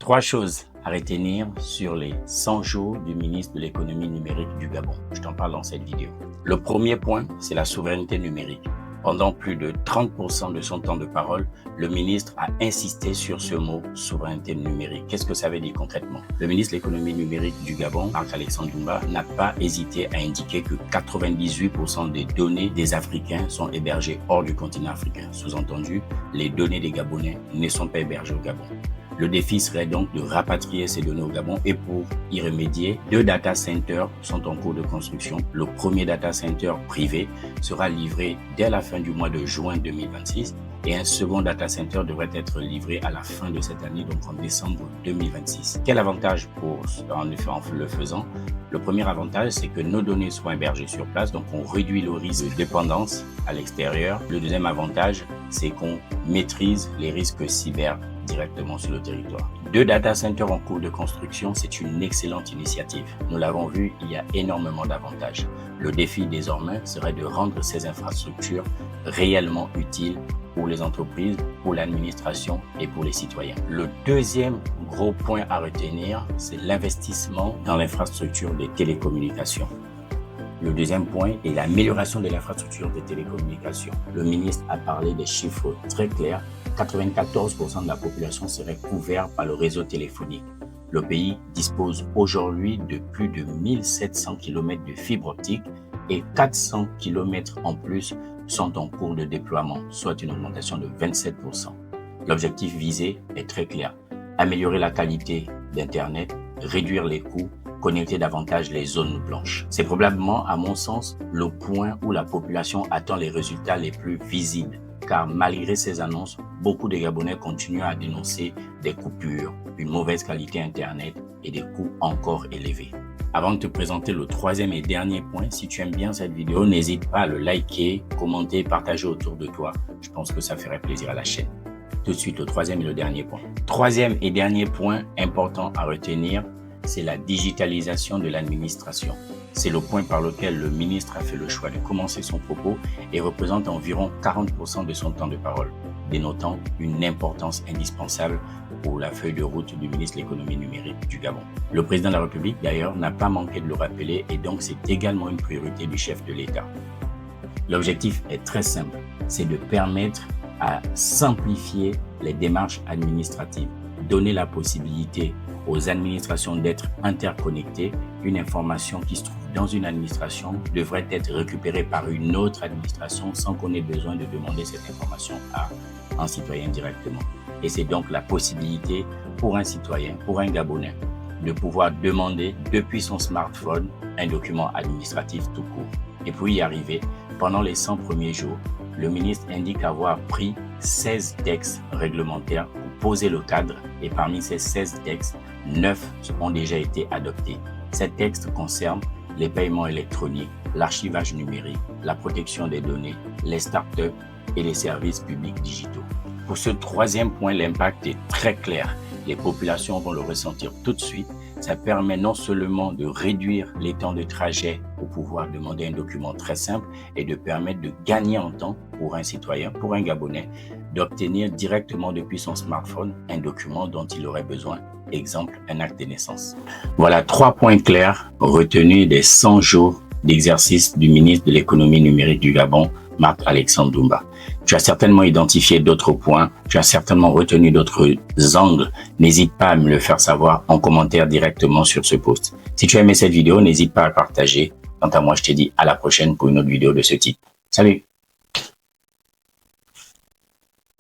Trois choses à retenir sur les 100 jours du ministre de l'économie numérique du Gabon. Je t'en parle dans cette vidéo. Le premier point, c'est la souveraineté numérique. Pendant plus de 30% de son temps de parole, le ministre a insisté sur ce mot souveraineté numérique. Qu'est-ce que ça veut dire concrètement? Le ministre de l'économie numérique du Gabon, Marc-Alexandre Doumba, n'a pas hésité à indiquer que 98% des données des Africains sont hébergées hors du continent africain. Sous-entendu, les données des Gabonais ne sont pas hébergées au Gabon. Le défi serait donc de rapatrier ces données au Gabon et pour y remédier, 2 data centers sont en cours de construction. Le premier data center privé sera livré dès la fin du mois de juin 2026 et un second data center devrait être livré à la fin de cette année, donc en décembre 2026. Quel avantage en le faisant? Le premier avantage, c'est que nos données seront hébergées sur place, donc on réduit le risque de dépendance à l'extérieur. Le deuxième avantage, c'est qu'on maîtrise les risques cyber directement sur le territoire. 2 data centers en cours de construction, c'est une excellente initiative. Nous l'avons vu, il y a énormément d'avantages. Le défi désormais serait de rendre ces infrastructures réellement utiles pour les entreprises, pour l'administration et pour les citoyens. Le deuxième gros point à retenir, c'est l'investissement dans l'infrastructure des télécommunications. Le deuxième point est l'amélioration de l'infrastructure des télécommunications. Le ministre a parlé des chiffres très clairs. 94% de la population serait couverte par le réseau téléphonique. Le pays dispose aujourd'hui de plus de 1700 km de fibre optique et 400 km en plus sont en cours de déploiement, soit une augmentation de 27%. L'objectif visé est très clair. Améliorer la qualité d'Internet, réduire les coûts, connecter davantage les zones blanches. C'est probablement, à mon sens, le point où la population attend les résultats les plus visibles. Car malgré ces annonces, beaucoup de Gabonais continuent à dénoncer des coupures, une mauvaise qualité Internet et des coûts encore élevés. Avant de te présenter le troisième et dernier point, si tu aimes bien cette vidéo, n'hésite pas à le liker, commenter, partager autour de toi. Je pense que ça ferait plaisir à la chaîne. Tout de suite, le troisième et le dernier point. Troisième et dernier point important à retenir, c'est la digitalisation de l'administration. C'est le point par lequel le ministre a fait le choix de commencer son propos et représente environ 40% de son temps de parole, dénotant une importance indispensable pour la feuille de route du ministre de l'économie numérique du Gabon. Le président de la République, d'ailleurs, n'a pas manqué de le rappeler et donc c'est également une priorité du chef de l'État. L'objectif est très simple, c'est de permettre à simplifier les démarches administratives, donner la possibilité aux administrations d'être interconnectées. Une information qui se trouve dans une administration devrait être récupérée par une autre administration sans qu'on ait besoin de demander cette information à un citoyen directement. Et c'est donc la possibilité pour un citoyen, pour un Gabonais, de pouvoir demander depuis son smartphone un document administratif tout court. Et pour y arriver, pendant les 100 premiers jours, le ministre indique avoir pris 16 textes réglementaires pour poser le cadre et parmi ces 16 textes, 9 ont déjà été adoptés. Ces textes concernent les paiements électroniques, l'archivage numérique, la protection des données, les startups et les services publics digitaux. Pour ce troisième point, l'impact est très clair. Les populations vont le ressentir tout de suite. Ça permet non seulement de réduire les temps de trajet pour pouvoir demander un document très simple et de permettre de gagner en temps pour un citoyen, pour un Gabonais, d'obtenir directement depuis son smartphone un document dont il aurait besoin, exemple un acte de naissance. Voilà 3 points clairs retenus des 100 jours d'exercice du ministre de l'économie numérique du Gabon, Marc-Alexandre Doumba. Tu as certainement identifié d'autres points, tu as certainement retenu d'autres angles. N'hésite pas à me le faire savoir en commentaire directement sur ce post. Si tu as aimé cette vidéo, n'hésite pas à partager. Quant à moi, je te dis à la prochaine pour une autre vidéo de ce type. Salut!